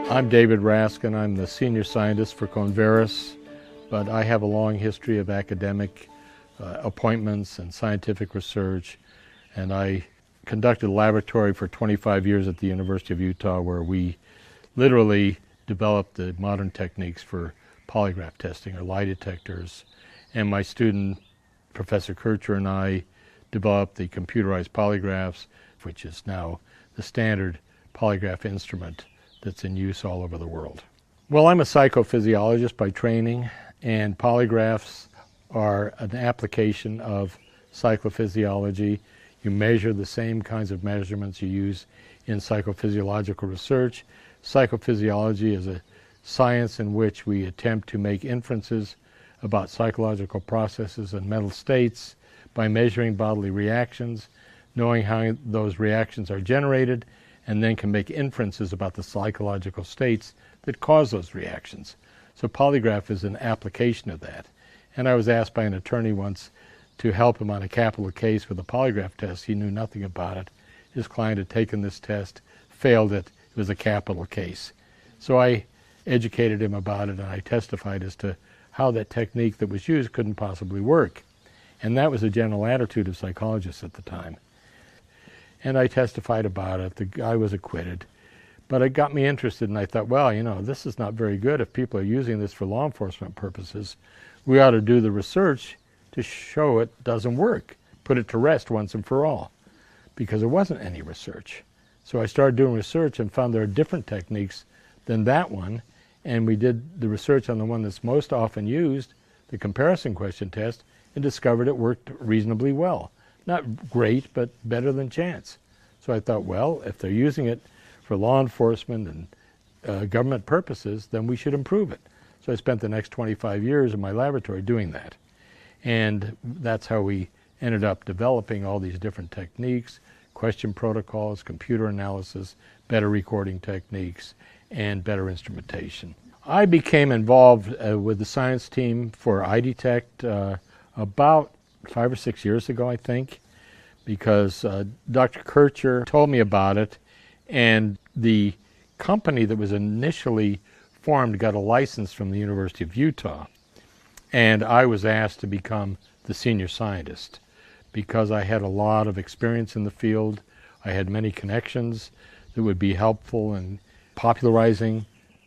I'm Dr Raskin. I'm the senior scientist for Convarus, but I have a long history of academic appointments and scientific research, and I conducted a laboratory for 25 years at the University of Utah where we literally developed the modern techniques for polygraph testing, or lie detectors, and my student, Professor Kircher, and I developed the computerized polygraphs, which is now the standard polygraph instrument that's in use all over the world. Well, I'm a psychophysiologist by training, and polygraphs are an application of psychophysiology. You measure the same kinds of measurements you use in psychophysiological research. Psychophysiology is a science in which we attempt to make inferences about psychological processes and mental states by measuring bodily reactions, knowing how those reactions are generated, and then can make inferences about the psychological states that cause those reactions. So polygraph is an application of that. And I was asked by an attorney once to help him on a capital case with a polygraph test. He knew nothing about it. His client had taken this test, failed it. It was a capital case. So I educated him about it, and I testified as to how that technique that was used couldn't possibly work. And that was the general attitude of psychologists at the time. And I testified about it. The guy was acquitted. But it got me interested, and I thought, well, you know, this is not very good. If people are using this for law enforcement purposes, we ought to do the research to show it doesn't work, put it to rest once and for all, because there wasn't any research. So I started doing research and found there are different techniques than that one, and we did the research on the one that's most often used, the comparison question test, and discovered it worked reasonably well. Not great, but better than chance. So I thought, well, if they're using it for law enforcement and government purposes, then we should improve it. So I spent the next 25 years in my laboratory doing that. And that's how we ended up developing all these different techniques, question protocols, computer analysis, better recording techniques, and better instrumentation. I became involved with the science team for EyeDetect about 5 or 6 years ago, I think, because Dr. Kircher told me about it, and the company that was initially formed got a license from the University of Utah, and I was asked to become the senior scientist because I had a lot of experience in the field. I had many connections that would be helpful in popularizing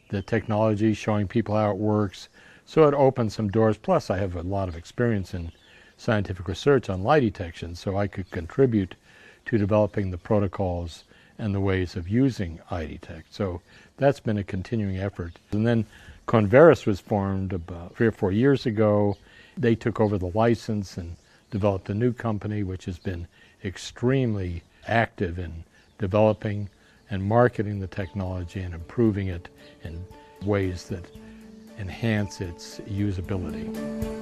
the technology, showing people how it works. So it opened some doors. Plus, I have a lot of experience in scientific research on lie detection, so I could contribute to developing the protocols and the ways of using EyeDetect. So that's been a continuing effort. And then Convarus was formed about 3 or 4 years ago. They took over the license and developed a new company which has been extremely active in developing and marketing the technology and improving it in ways that enhance its usability.